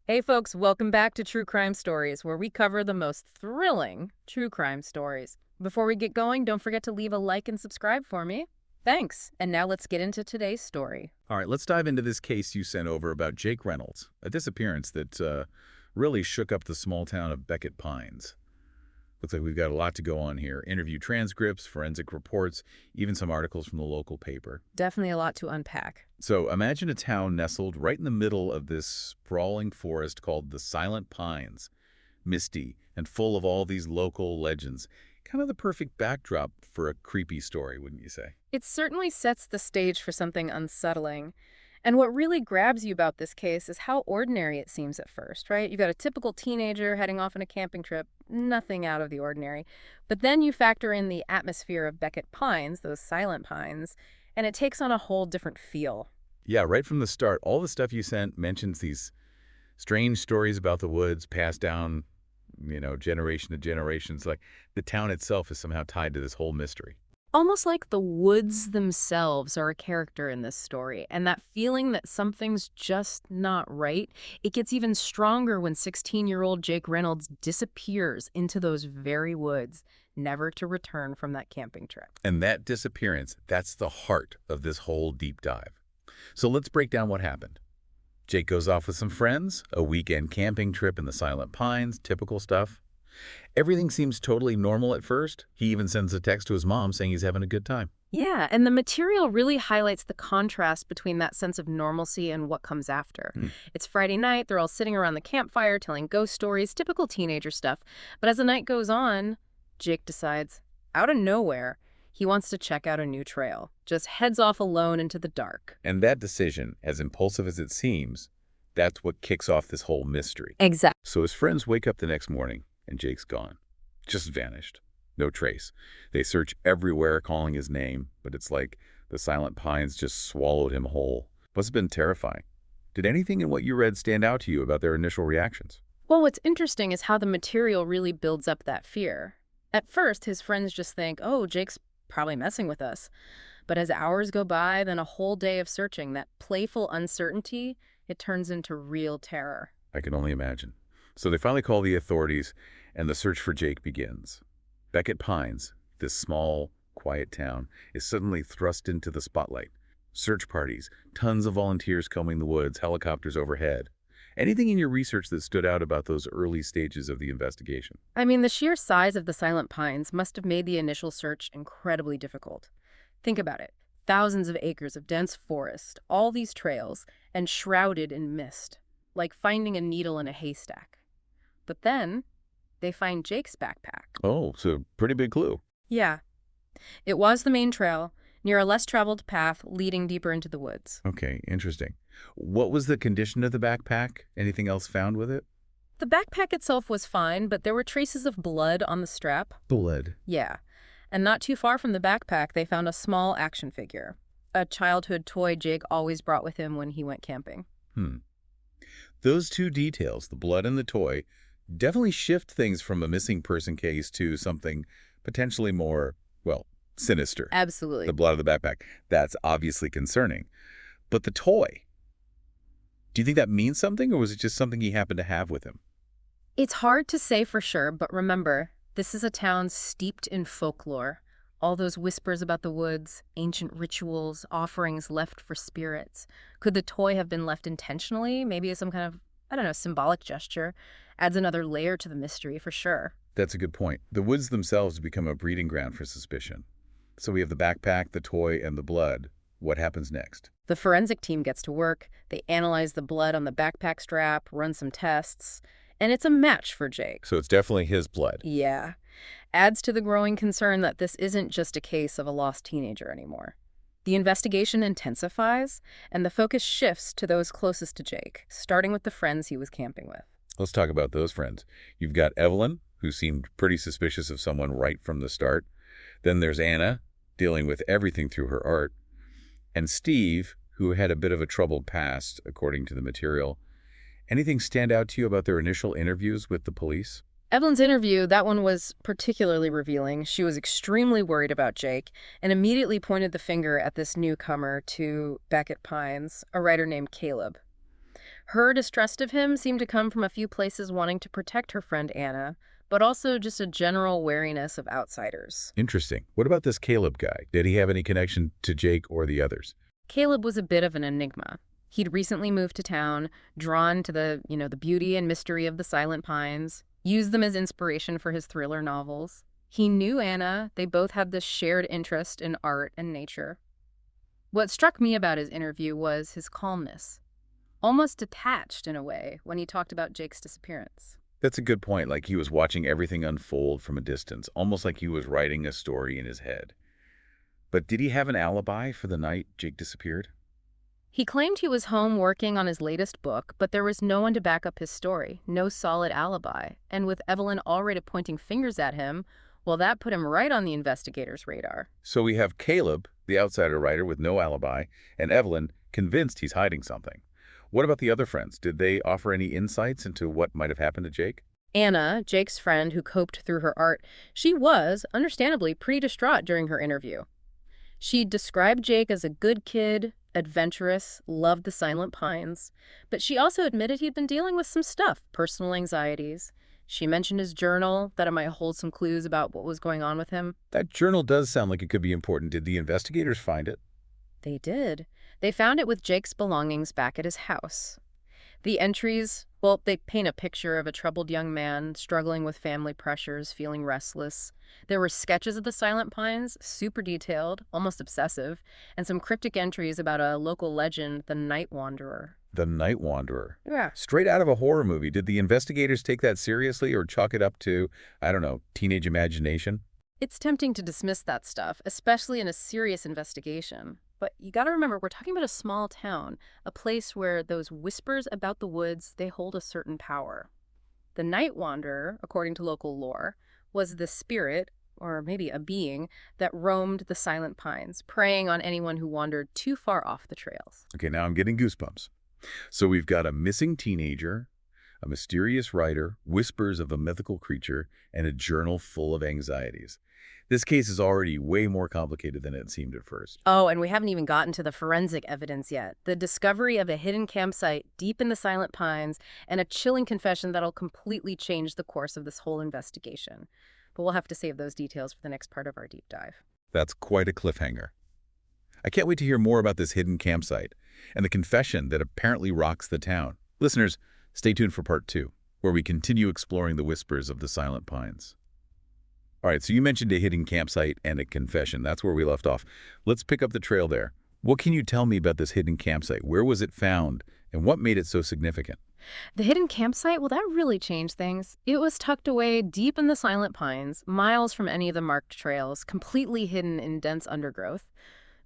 Hey folks, welcome back to True Crime Stories, where we cover the most thrilling true crime stories. Before we get going, don't forget to leave a like and subscribe for me. Thanks. And now let's get into today's story. All right, let's dive into this case you sent over about Jake Reynolds, a disappearance that really shook up the small town of Beckett Pines. Looks like we've got a lot to go on here. Interview transcripts, forensic reports, even some articles from the local paper. Definitely a lot to unpack. So imagine a town nestled right in the middle of this sprawling forest called the Silent Pines, misty and full of all these local legends. Kind of the perfect backdrop for a creepy story, wouldn't you say? It certainly sets the stage for something unsettling. And what really grabs you about this case is how ordinary it seems at first, right? You've got a typical teenager heading off on a camping trip, nothing out of the ordinary. But then you factor in the atmosphere of Beckett Pines, those silent pines, and it takes on a whole different feel. Yeah, right from the start, all the stuff you sent mentions these strange stories about the woods passed down, generation to generations. Like the town itself is somehow tied to this whole mystery. Almost like the woods themselves are a character in this story, and that feeling that something's just not right, it gets even stronger when 16-year-old Jake Reynolds disappears into those very woods, never to return from that camping trip. And that disappearance, that's the heart of this whole deep dive. So let's break down what happened. Jake goes off with some friends, a weekend camping trip in the Silent Pines, typical stuff. Everything seems totally normal at first. He even sends a text to his mom saying he's having a good time. Yeah, and the material really highlights the contrast between that sense of normalcy and what comes after. Hmm. It's Friday night, they're all sitting around the campfire telling ghost stories, typical teenager stuff. But as the night goes on, Jake decides, out of nowhere, he wants to check out a new trail. Just heads off alone into the dark. And that decision, as impulsive as it seems, that's what kicks off this whole mystery. Exactly. So his friends wake up the next morning, and Jake's gone. Just vanished. No trace. They search everywhere calling his name, but it's like the Silent Pines just swallowed him whole. Must have been terrifying. Did anything in what you read stand out to you about their initial reactions? Well, what's interesting is how the material really builds up that fear. At first, his friends just think, oh, Jake's probably messing with us. But as hours go by, then a whole day of searching, that playful uncertainty, it turns into real terror. I can only imagine. So they finally call the authorities, and the search for Jake begins. Beckett Pines, this small, quiet town, is suddenly thrust into the spotlight. Search parties, tons of volunteers combing the woods, helicopters overhead. Anything in your research that stood out about those early stages of the investigation? I mean, the sheer size of the Silent Pines must have made the initial search incredibly difficult. Think about it. Thousands of acres of dense forest, all these trails, and shrouded in mist, like finding a needle in a haystack. But then, they find Jake's backpack. Oh, so pretty big clue. Yeah, it was the main trail, near a less traveled path leading deeper into the woods. Okay, interesting. What was the condition of the backpack? Anything else found with it? The backpack itself was fine, but there were traces of blood on the strap. Blood. Yeah, and not too far from the backpack, they found a small action figure, a childhood toy Jake always brought with him when he went camping. Those two details, the blood and the toy, definitely shift things from a missing person case to something potentially more, well, sinister. Absolutely. The blood of the backpack. That's obviously concerning. But the toy, do you think that means something, or was it just something he happened to have with him? It's hard to say for sure, but remember, this is a town steeped in folklore. All those whispers about the woods, ancient rituals, offerings left for spirits. Could the toy have been left intentionally? Maybe as some kind of, I don't know, symbolic gesture. Adds another layer to the mystery for sure. That's a good point. The woods themselves become a breeding ground for suspicion. So we have the backpack, the toy, and the blood. What happens next? The forensic team gets to work. They analyze the blood on the backpack strap, run some tests, and it's a match for Jake. So it's definitely his blood. Yeah. Adds to the growing concern that this isn't just a case of a lost teenager anymore. The investigation intensifies, and the focus shifts to those closest to Jake, starting with the friends he was camping with. Let's talk about those friends. You've got Evelyn, who seemed pretty suspicious of someone right from the start. Then there's Anna, dealing with everything through her art. And Steve, who had a bit of a troubled past, according to the material. Anything stand out to you about their initial interviews with the police? Evelyn's interview, that one was particularly revealing. She was extremely worried about Jake and immediately pointed the finger at this newcomer to Beckett Pines, a writer named Caleb. Her distrust of him seemed to come from a few places wanting to protect her friend Anna, but also just a general wariness of outsiders. Interesting. What about this Caleb guy? Did he have any connection to Jake or the others? Caleb was a bit of an enigma. He'd recently moved to town, drawn to the beauty and mystery of the Silent Pines, used them as inspiration for his thriller novels. He knew Anna. They both had this shared interest in art and nature. What struck me about his interview was his calmness, almost detached in a way when he talked about Jake's disappearance. That's a good point, like he was watching everything unfold from a distance, almost like he was writing a story in his head. But did he have an alibi for the night Jake disappeared? He claimed he was home working on his latest book, but there was no one to back up his story, no solid alibi. And with Evelyn already pointing fingers at him, well, that put him right on the investigator's radar. So we have Caleb, the outsider writer with no alibi, and Evelyn, convinced he's hiding something. What about the other friends? Did they offer any insights into what might have happened to Jake? Anna, Jake's friend who coped through her art, she was, understandably, pretty distraught during her interview. She described Jake as a good kid, adventurous, loved the Silent Pines, but she also admitted he'd been dealing with some stuff, personal anxieties. She mentioned his journal, that it might hold some clues about what was going on with him. That journal does sound like it could be important. Did the investigators find it? They did. They found it with Jake's belongings back at his house. The entries, well, they paint a picture of a troubled young man struggling with family pressures, feeling restless. There were sketches of the Silent Pines, super detailed, almost obsessive, and some cryptic entries about a local legend, the Night Wanderer. The Night Wanderer. Yeah. Straight out of a horror movie. Did the investigators take that seriously or chalk it up to, I don't know, teenage imagination? It's tempting to dismiss that stuff, especially in a serious investigation. But you gotta remember, we're talking about a small town, a place where those whispers about the woods, they hold a certain power. The Night Wanderer, according to local lore, was the spirit, or maybe a being, that roamed the Silent Pines, preying on anyone who wandered too far off the trails. Okay, now I'm getting goosebumps. So we've got a missing teenager, a mysterious writer, whispers of a mythical creature, and a journal full of anxieties. This case is already way more complicated than it seemed at first. Oh, and we haven't even gotten to the forensic evidence yet. The discovery of a hidden campsite deep in the Silent Pines and a chilling confession that'll completely change the course of this whole investigation. But we'll have to save those details for the next part of our deep dive. That's quite a cliffhanger. I can't wait to hear more about this hidden campsite and the confession that apparently rocks the town. Listeners, stay tuned for part 2, where we continue exploring the whispers of the Silent Pines. All right, so you mentioned a hidden campsite and a confession. That's where we left off. Let's pick up the trail there. What can you tell me about this hidden campsite? Where was it found, and what made it so significant? The hidden campsite, well, that really changed things. It was tucked away deep in the Silent Pines, miles from any of the marked trails, completely hidden in dense undergrowth.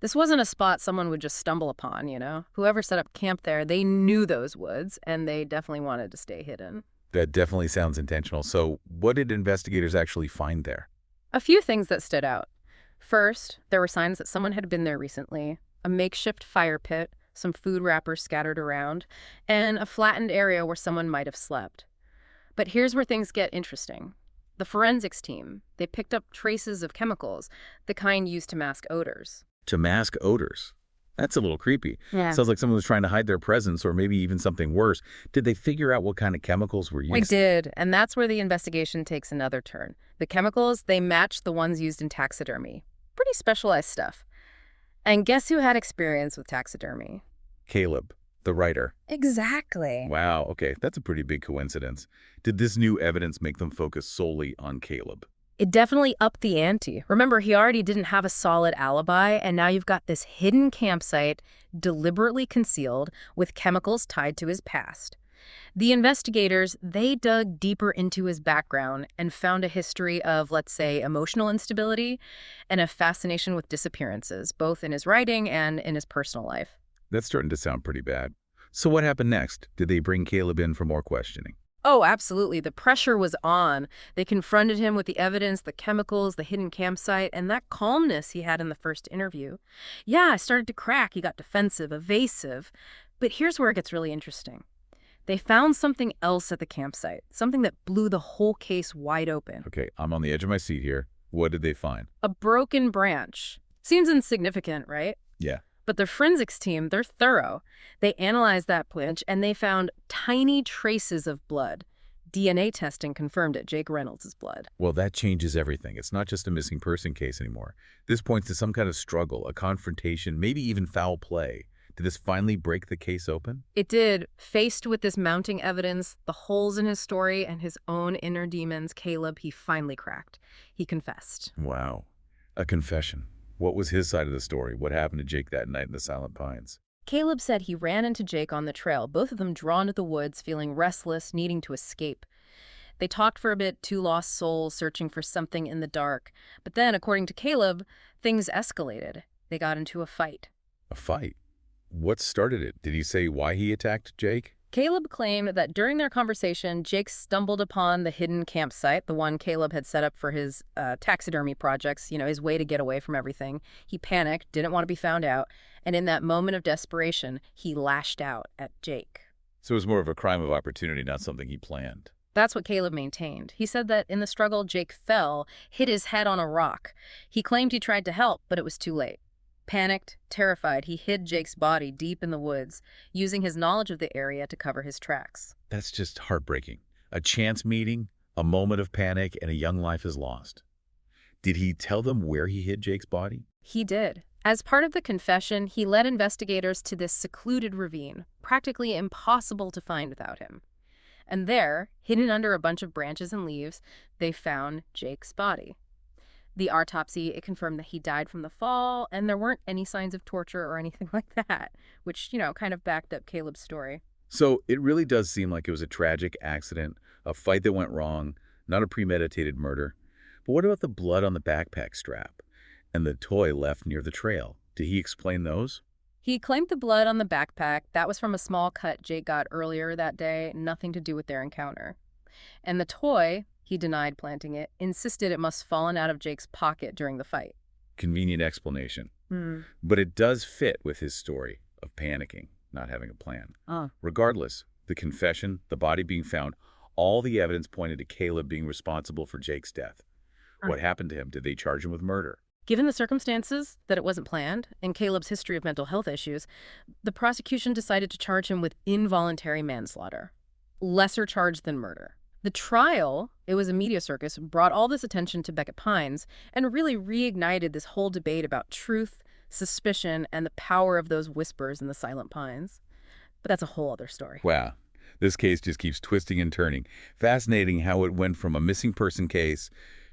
This wasn't a spot someone would just stumble upon, you know? Whoever set up camp there, they knew those woods, and they definitely wanted to stay hidden. That definitely sounds intentional. So what did investigators actually find there? A few things that stood out. First, there were signs that someone had been there recently, a makeshift fire pit, some food wrappers scattered around, and a flattened area where someone might have slept. But here's where things get interesting. The forensics team, they picked up traces of chemicals, the kind used to mask odors. To mask odors. That's a little creepy. Yeah. Sounds like someone was trying to hide their presence or maybe even something worse. Did they figure out what kind of chemicals were used? We did, and that's where the investigation takes another turn. The chemicals, they matched the ones used in taxidermy. Pretty specialized stuff. And guess who had experience with taxidermy? Caleb, the writer. Exactly. Wow, okay, that's a pretty big coincidence. Did this new evidence make them focus solely on Caleb? It definitely upped the ante. Remember, he already didn't have a solid alibi, and now you've got this hidden campsite, deliberately concealed, with chemicals tied to his past. The investigators, they dug deeper into his background and found a history of, let's say, emotional instability and a fascination with disappearances, both in his writing and in his personal life. That's starting to sound pretty bad. So what happened next? Did they bring Caleb in for more questioning? Oh, absolutely. The pressure was on. They confronted him with the evidence, the chemicals, the hidden campsite, and that calmness he had in the first interview. Yeah, I started to crack. He got defensive, evasive. But here's where it gets really interesting. They found something else at the campsite, something that blew the whole case wide open. Okay, I'm on the edge of my seat here. What did they find? A broken branch. Seems insignificant, right? Yeah. But the forensics team, they're thorough. They analyzed that plunge and they found tiny traces of blood. DNA testing confirmed it, Jake Reynolds' blood. Well, that changes everything. It's not just a missing person case anymore. This points to some kind of struggle, a confrontation, maybe even foul play. Did this finally break the case open? It did. Faced with this mounting evidence, the holes in his story, and his own inner demons, Caleb, he finally cracked. He confessed. Wow. A confession. What was his side of the story? What happened to Jake that night in the Silent Pines? Caleb said he ran into Jake on the trail, both of them drawn to the woods, feeling restless, needing to escape. They talked for a bit, two lost souls searching for something in the dark. But then, according to Caleb, things escalated. They got into a fight. A fight? What started it? Did he say why he attacked Jake? Caleb claimed that during their conversation, Jake stumbled upon the hidden campsite, the one Caleb had set up for his taxidermy projects, his way to get away from everything. He panicked, didn't want to be found out, and in that moment of desperation, he lashed out at Jake. So it was more of a crime of opportunity, not something he planned. That's what Caleb maintained. He said that in the struggle, Jake fell, hit his head on a rock. He claimed he tried to help, but it was too late. Panicked, terrified, he hid Jake's body deep in the woods, using his knowledge of the area to cover his tracks. That's just heartbreaking. A chance meeting, a moment of panic, and a young life is lost. Did he tell them where he hid Jake's body? He did. As part of the confession, he led investigators to this secluded ravine, practically impossible to find without him. And there, hidden under a bunch of branches and leaves, they found Jake's body. The autopsy, it confirmed that he died from the fall, and there weren't any signs of torture or anything like that, which, kind of backed up Caleb's story. So it really does seem like it was a tragic accident, a fight that went wrong, not a premeditated murder. But what about the blood on the backpack strap and the toy left near the trail? Did he explain those? He claimed the blood on the backpack, that was from a small cut Jake got earlier that day, nothing to do with their encounter. And the toy, he denied planting it, insisted it must have fallen out of Jake's pocket during the fight. Convenient explanation. Hmm. But it does fit with his story of panicking, not having a plan. Regardless, the confession, the body being found, all the evidence pointed to Caleb being responsible for Jake's death. What happened to him? Did they charge him with murder? Given the circumstances that it wasn't planned and Caleb's history of mental health issues, the prosecution decided to charge him with involuntary manslaughter, lesser charge than murder. The trial, it was a media circus, brought all this attention to Beckett Pines and really reignited this whole debate about truth, suspicion, and the power of those whispers in the Silent Pines. But that's a whole other story. Wow. This case just keeps twisting and turning. Fascinating how it went from a missing person case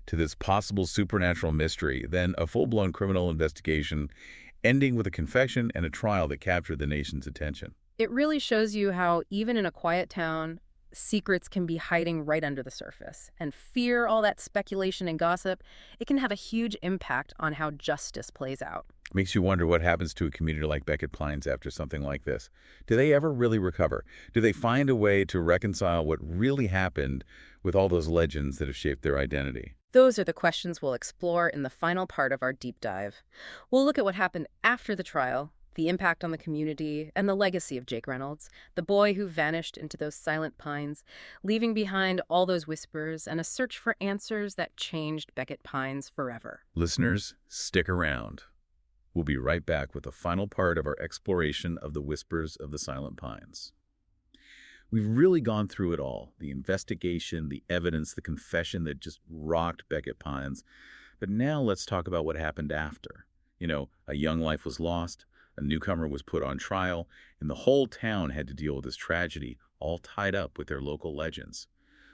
to this possible supernatural mystery, then a full-blown criminal investigation, ending with a confession and a trial that captured the nation's attention. It really shows you how, even in a quiet town, secrets can be hiding right under the surface. And fear, all that speculation and gossip, it can have a huge impact on how justice plays out. Makes you wonder what happens to a community like Beckett Pines after something like this. Do they ever really recover? Do they find a way to reconcile what really happened with all those legends that have shaped their identity? Those are the questions we'll explore in the final part of our deep dive. We'll look at what happened after the trial, the impact on the community, and the legacy of Jake Reynolds, the boy who vanished into those silent pines, leaving behind all those whispers and a search for answers that changed Beckett Pines forever. Listeners, stick around. We'll be right back with the final part of our exploration of the whispers of the Silent Pines. We've really gone through it all, the investigation, the evidence, the confession that just rocked Beckett Pines. But now let's talk about what happened after. A young life was lost, a newcomer was put on trial, and the whole town had to deal with this tragedy, all tied up with their local legends.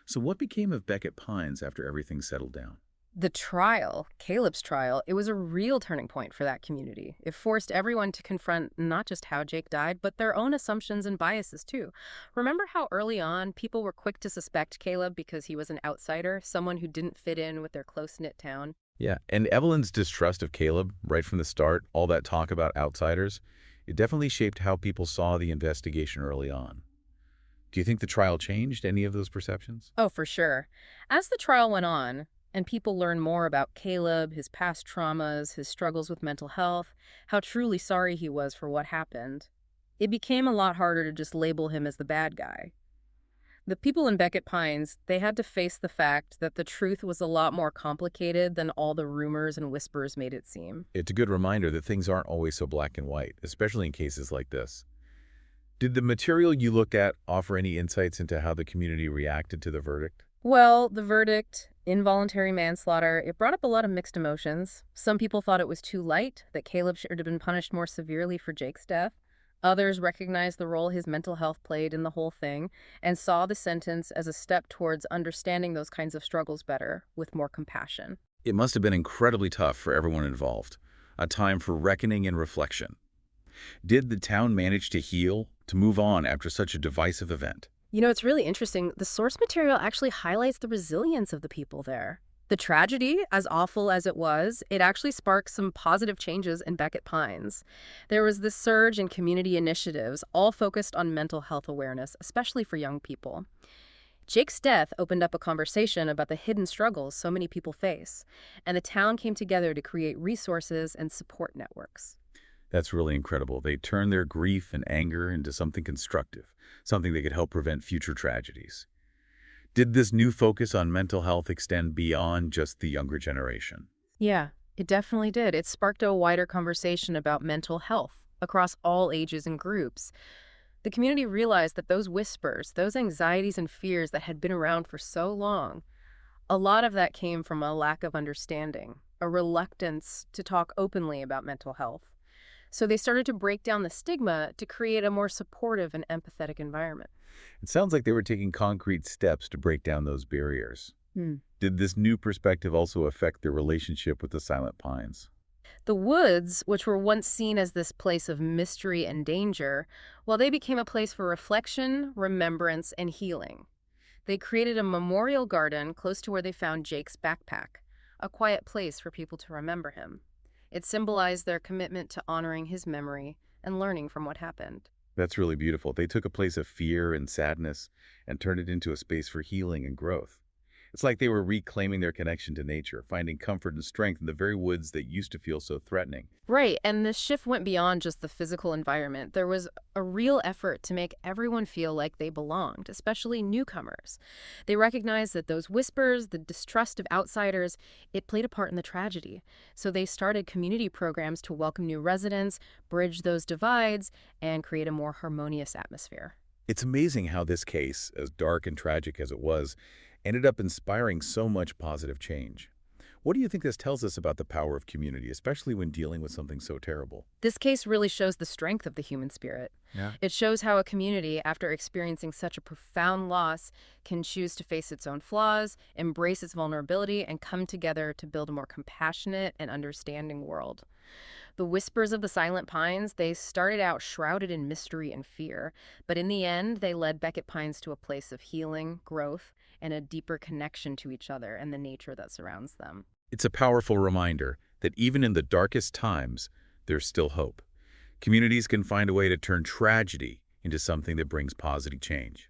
So what became of Beckett Pines after everything settled down? The trial, Caleb's trial, it was a real turning point for that community. It forced everyone to confront not just how Jake died, but their own assumptions and biases too. Remember how early on people were quick to suspect Caleb because he was an outsider, someone who didn't fit in with their close-knit town? Yeah, and Evelyn's distrust of Caleb right from the start, all that talk about outsiders, it definitely shaped how people saw the investigation early on. Do you think the trial changed any of those perceptions? Oh, for sure. As the trial went on, and people learned more about Caleb, his past traumas, his struggles with mental health, how truly sorry he was for what happened, it became a lot harder to just label him as the bad guy. The people in Beckett Pines, they had to face the fact that the truth was a lot more complicated than all the rumors and whispers made it seem. It's a good reminder that things aren't always so black and white, especially in cases like this. Did the material you looked at offer any insights into how the community reacted to the verdict? Well, the verdict, involuntary manslaughter, it brought up a lot of mixed emotions. Some people thought it was too light, that Caleb should have been punished more severely for Jake's death. Others recognized the role his mental health played in the whole thing and saw the sentence as a step towards understanding those kinds of struggles better with more compassion. It must have been incredibly tough for everyone involved, a time for reckoning and reflection. Did the town manage to heal, to move on after such a divisive event? You know, it's really interesting. The source material actually highlights the resilience of the people there. The tragedy, as awful as it was, it actually sparked some positive changes in Beckett Pines. There was this surge in community initiatives, all focused on mental health awareness, especially for young people. Jake's death opened up a conversation about the hidden struggles so many people face, and the town came together to create resources and support networks. That's really incredible. They turned their grief and anger into something constructive, something that could help prevent future tragedies. Did this new focus on mental health extend beyond just the younger generation? Yeah, it definitely did. It sparked a wider conversation about mental health across all ages and groups. The community realized that those whispers, those anxieties and fears that had been around for so long, a lot of that came from a lack of understanding, a reluctance to talk openly about mental health. So they started to break down the stigma to create a more supportive and empathetic environment. It sounds like they were taking concrete steps to break down those barriers. Hmm. Did this new perspective also affect their relationship with the Silent Pines? The woods, which were once seen as this place of mystery and danger, well, they became a place for reflection, remembrance, and healing. They created a memorial garden close to where they found Jake's backpack, a quiet place for people to remember him. It symbolized their commitment to honoring his memory and learning from what happened. That's really beautiful. They took a place of fear and sadness and turned it into a space for healing and growth. It's like they were reclaiming their connection to nature, finding comfort and strength in the very woods that used to feel so threatening. Right, and this shift went beyond just the physical environment. There was a real effort to make everyone feel like they belonged, especially newcomers. They recognized that those whispers, the distrust of outsiders, it played a part in the tragedy. So they started community programs to welcome new residents, bridge those divides, and create a more harmonious atmosphere. It's amazing how this case, as dark and tragic as it was, ended up inspiring so much positive change. What do you think this tells us about the power of community, especially when dealing with something so terrible? This case really shows the strength of the human spirit. Yeah. It shows how a community, after experiencing such a profound loss, can choose to face its own flaws, embrace its vulnerability, and come together to build a more compassionate and understanding world. The whispers of the Silent Pines, they started out shrouded in mystery and fear, but in the end, they led Beckett Pines to a place of healing, growth, and a deeper connection to each other and the nature that surrounds them. It's a powerful reminder that even in the darkest times, there's still hope. Communities can find a way to turn tragedy into something that brings positive change.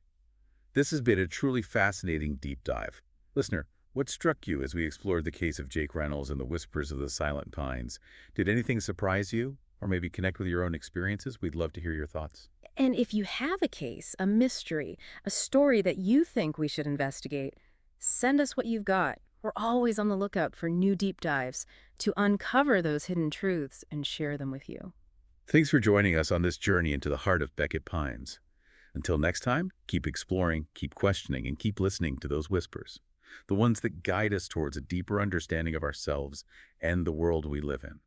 This has been a truly fascinating deep dive. Listener, what struck you as we explored the case of Jake Reynolds and the whispers of the Silent Pines? Did anything surprise you or maybe connect with your own experiences? We'd love to hear your thoughts. And if you have a case, a mystery, a story that you think we should investigate, send us what you've got. We're always on the lookout for new deep dives to uncover those hidden truths and share them with you. Thanks for joining us on this journey into the heart of Beckett Pines. Until next time, keep exploring, keep questioning, and keep listening to those whispers, the ones that guide us towards a deeper understanding of ourselves and the world we live in.